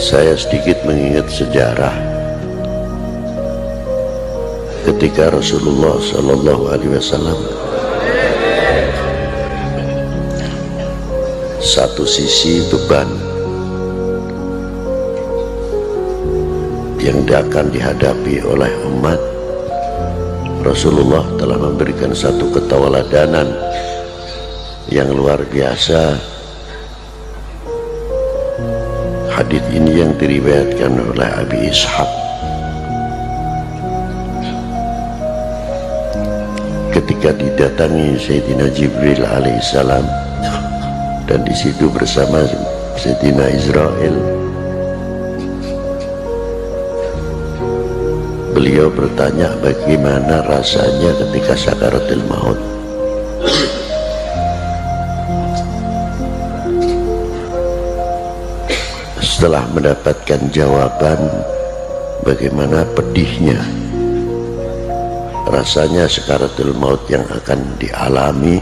Saya sedikit mengingat sejarah ketika Rasulullah SAW satu sisi beban yang akan dihadapi oleh umat, Rasulullah telah memberikan satu ketawadhanan yang luar biasa. Hadits ini yang diriwayatkan oleh Abi Ishaq ketika didatangi Sayyidina Jibril alaihissalam, dan di situ bersama Sayyidina Israel. Beliau bertanya bagaimana rasanya ketika sakaratul maut. Setelah mendapatkan jawaban bagaimana pedihnya rasanya sakaratul maut yang akan dialami,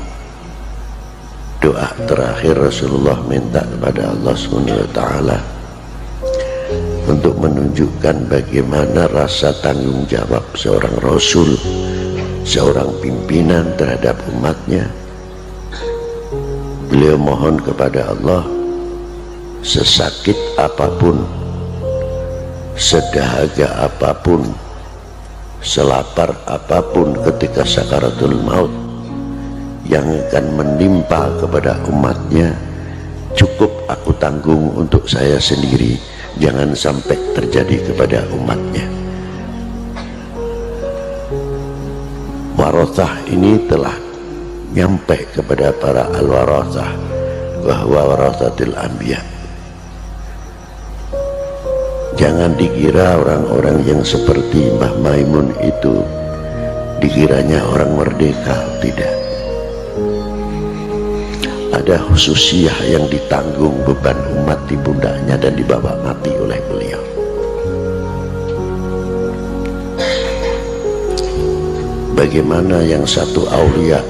doa terakhir Rasulullah minta kepada Allah SWT untuk menunjukkan bagaimana rasa tanggung jawab seorang Rasul, seorang pimpinan terhadap umatnya. Beliau mohon kepada Allah, sesakit apapun, sedahaga apapun, selapar apapun ketika sakaratul maut yang akan menimpa kepada umatnya, cukup aku tanggung untuk saya sendiri, jangan sampai terjadi kepada umatnya. Warathah ini telah nyampe kepada para al-warathah, bahwa warathatil anbiya. Jangan dikira orang-orang yang seperti Mbah Maimun itu dikiranya orang merdeka, tidak. Ada khususiyah yang ditanggung beban umat di pundaknya dan dibawa mati oleh beliau. Bagaimana yang satu aulia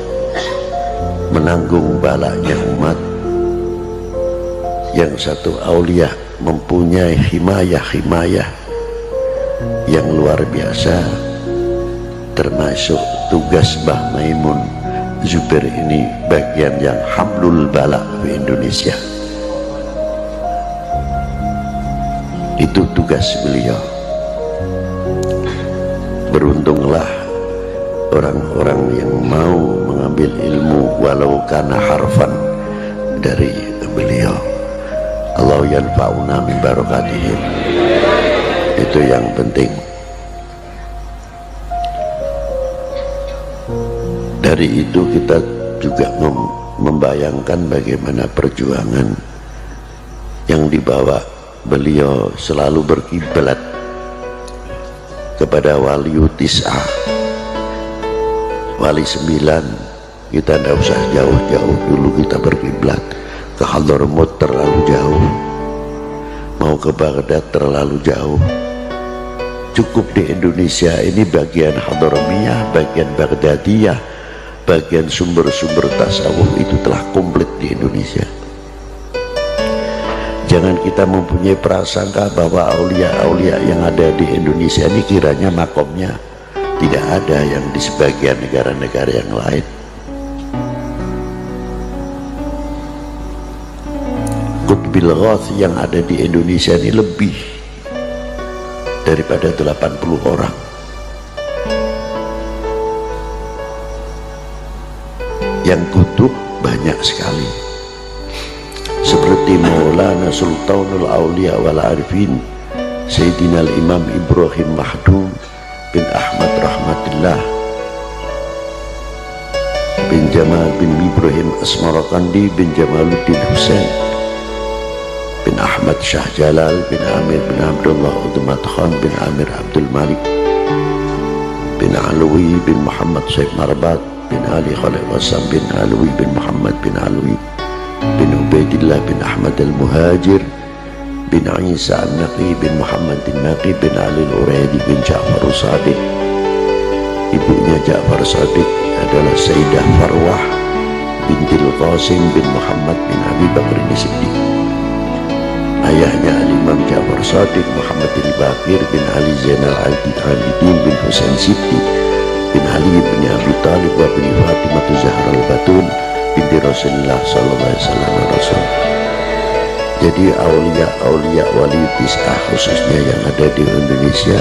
menanggung balanya umat, yang satu aulia mempunyai himayah yang luar biasa, termasuk tugas Mbah Maimun Zubair ini bagian yang hamlul bala di Indonesia. Itu tugas beliau. Beruntunglah orang-orang yang mau mengambil ilmu walau kana harfan dari beliau. Allah yanfa'una min barakatihim. Itu yang penting. Dari itu kita juga membayangkan bagaimana perjuangan yang dibawa beliau selalu berkiblat kepada wali tis'ah, wali 9. Kita tidak usah jauh-jauh dulu, kita berkiblat ke Hadramaut terlalu jauh, mau ke Baghdad terlalu jauh. Cukup di Indonesia ini bagian Hadramiyah, bagian Baghdadiyah, bagian sumber-sumber tasawuf itu telah komplit di Indonesia. Jangan kita mempunyai prasangka bahwa aulia-aulia yang ada di Indonesia ini kiranya makomnya tidak ada yang di sebagian negara-negara yang lain. Qutbil Ghath yang ada di Indonesia ini lebih daripada 80 orang. Yang kutub banyak sekali, seperti Maulana Sultanul Aulia wal Arifin Sayyidina Imam Ibrahim Mahdum bin Ahmad Rahmatillah bin Jamal bin Ibrahim Asmarakandi bin Jamaluddin Husain bin Ahmad Shah Jalal bin Amir bin Abdullah Udmat Khan bin Amir Abdul Malik bin Alwi bin Muhammad Syekh Marbat bin Ali Khalid Wasam bin Alwi bin Muhammad bin Alwi bin Ubaidillah bin Ahmad al-Muhajir bin Isa al-Naqi bin Muhammad al-Naqi bin Ali al-Uraidi bin Ja'far al-Sadiq. Ibunya Ja'far Sadiq adalah Sayyidah Farwah bintil Qasim bin Muhammad bin Abi Bakr Siddiq. ayahnya Al-Imam Ja'far Shadiq Muhammad Al-Baqir bin Ali Zainal Abidin bin Husain Siti bin Ali bin Abi Talib wa bin Fatimah Zahra Al-Batul binti Rasulullah sallallahu alaihi wasallam Rasul. Jadi aulia wali tis'ah khususnya yang ada di Indonesia,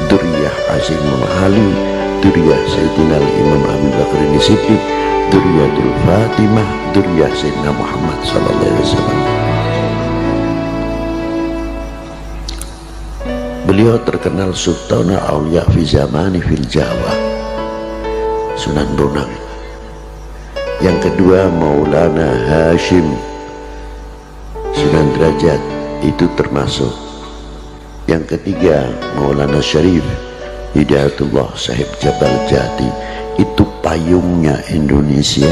Duriyah Aziz Imam Ali, Duriyah Sayyidina Imam Abu Bakar Siddiq, Duriyatul Fatimah, Duriyah Sayyidina Muhammad sallallahu alaihi wasallam. Beliau terkenal Sultana Aulia fi zamani fil Jawa, Sunan Bonang. Yang kedua Maulana Hashim Sunan Derajat, itu termasuk. Yang ketiga Maulana Syarif Hidayatullah Sahib Jabal Jati, itu payungnya Indonesia,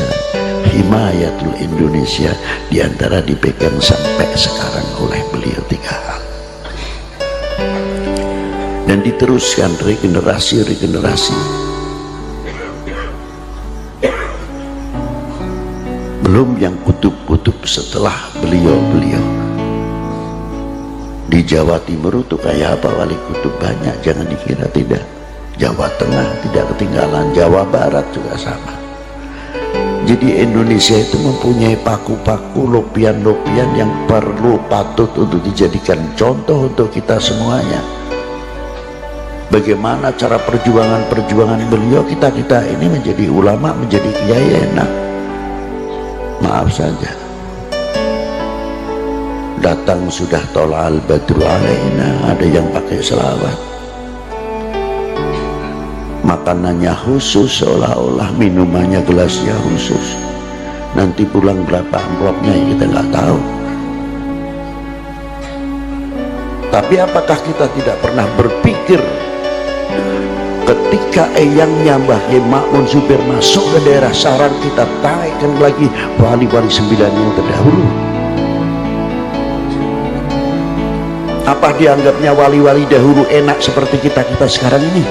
himayatul Indonesia, diantara dipegang sampai sekarang oleh beliau 3 hal, dan diteruskan regenerasi. Belum yang kutub-kutub setelah beliau. Di Jawa Timur itu kayak apa wali kutub banyak, jangan dikira tidak. Jawa Tengah tidak ketinggalan, Jawa Barat juga sama. Jadi Indonesia itu mempunyai paku-paku, lopian-lopian yang perlu patut untuk dijadikan contoh untuk kita semuanya. Bagaimana cara perjuangan beliau, kita ini menjadi ulama, menjadi kiai enak. Maaf saja, datang sudah tola'al badru alaina, ada yang pakai selawat, makanannya khusus, seolah-olah minumannya gelasnya khusus. Nanti pulang berapa amplopnya kita nggak tahu. Tapi apakah kita tidak pernah berpikir ketika eyangnya Mbah Kiai Ma'mun Zubair masuk ke daerah sarang, kita taikkan lagi wali-wali 9 yang terdahulu? Apa dianggapnya wali-wali dahulu enak seperti kita sekarang ini?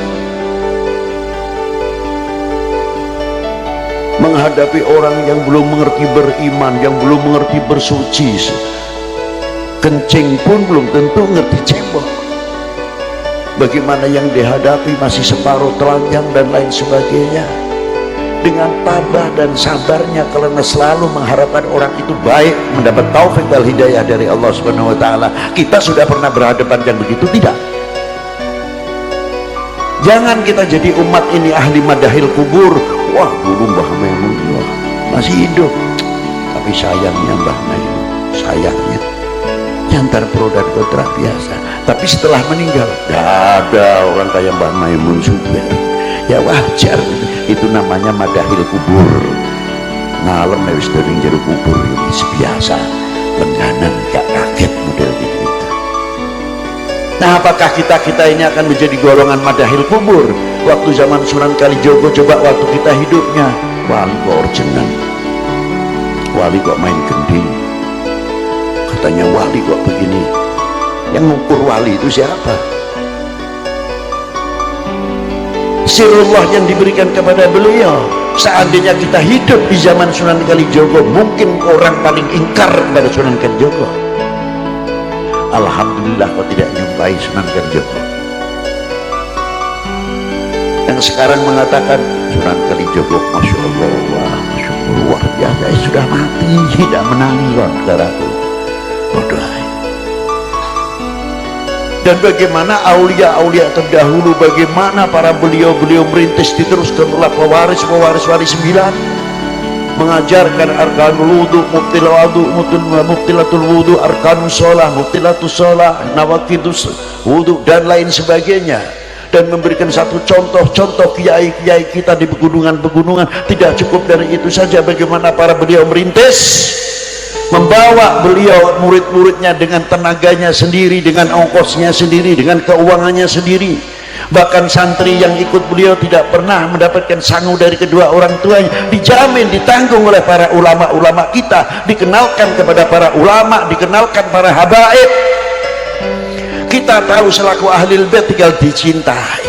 Menghadapi orang yang belum mengerti beriman, yang belum mengerti bersuci, kencing pun belum tentu ngerti cebok. Bagaimana yang dihadapi masih separuh telanjang dan lain sebagainya. Dengan tabah dan sabarnya, karena selalu mengharapkan orang itu baik, mendapat taufik dan hidayah dari Allah Subhanahu wa taala. Kita sudah pernah berhadapan yang begitu? Tidak. Jangan kita jadi umat ini ahli madahil kubur. Wah, dulu Mbah Maimun masih hidup, tapi sayangnya Mbah Maimun, sayangnya nyantar pro dan kontra biasa. Tapi setelah meninggal, gak ada orang kayak Mbah Maimun Zubair. Ya wajar, itu namanya madahil kubur. Ngalem wis dening jero kubur ini biasa. Lengganan gak kaget model gitu. Nah, apakah kita ini akan menjadi golongan madahil kubur? Waktu zaman Sunan Kalijogo, coba waktu kita hidupnya, wali kok orjenan, wali kok main gending, katanya wali kok begini. Yang mengukur wali itu siapa? Sirullah yang diberikan kepada beliau. Seandainya kita hidup di zaman Sunan Kalijogo, mungkin orang paling ingkar kepada Sunan Kalijogo. Alhamdulillah kau tidak nyumpai Sunan Kalijogo. Yang sekarang mengatakan Sunan Kalijogo, Masya Allah, Masya Allah, luar biasa, sudah mati, tidak menangi kok, saudaraku. Bodoh. Dan bagaimana aulia-aulia terdahulu, bagaimana para beliau-beliau merintis, diteruskan oleh pewaris wali 9, mengajarkan arkanul wudu, mubtilatul wudu, arkanus sholah, mubtilatus sholah, nawakidus wudu, dan lain sebagainya. Dan memberikan satu contoh kiai-kiai kita di pegunungan-pegunungan. Tidak cukup dari itu saja, bagaimana para beliau merintis, membawa beliau murid-muridnya dengan tenaganya sendiri, dengan ongkosnya sendiri, dengan keuangannya sendiri. Bahkan santri yang ikut beliau tidak pernah mendapatkan sangu dari kedua orang tuanya, dijamin ditanggung oleh para ulama-ulama kita, dikenalkan kepada para ulama, dikenalkan para habaib. Kita tahu selaku ahlul bait tinggal dicintai,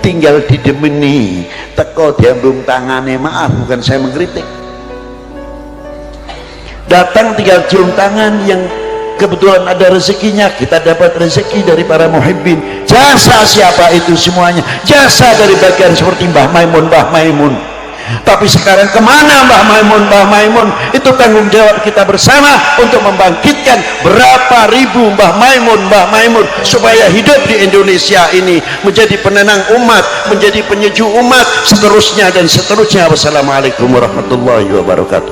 tinggal didemeni, teko diambung tangane. Maaf, bukan saya mengkritik, datang tinggal cium tangan. Yang kebetulan ada rezekinya, kita dapat rezeki dari para muhibbin. Jasa siapa itu semuanya? Jasa dari bagian seperti Mbah Maimun, Mbah Maimun. Tapi sekarang kemana Mbah Maimun, Mbah Maimun? Itu tanggung jawab kita bersama untuk membangkitkan berapa ribu Mbah Maimun, Mbah Maimun, supaya hidup di Indonesia ini menjadi penenang umat, menjadi penyejuk umat, seterusnya dan seterusnya. Wassalamualaikum warahmatullahi wabarakatuh.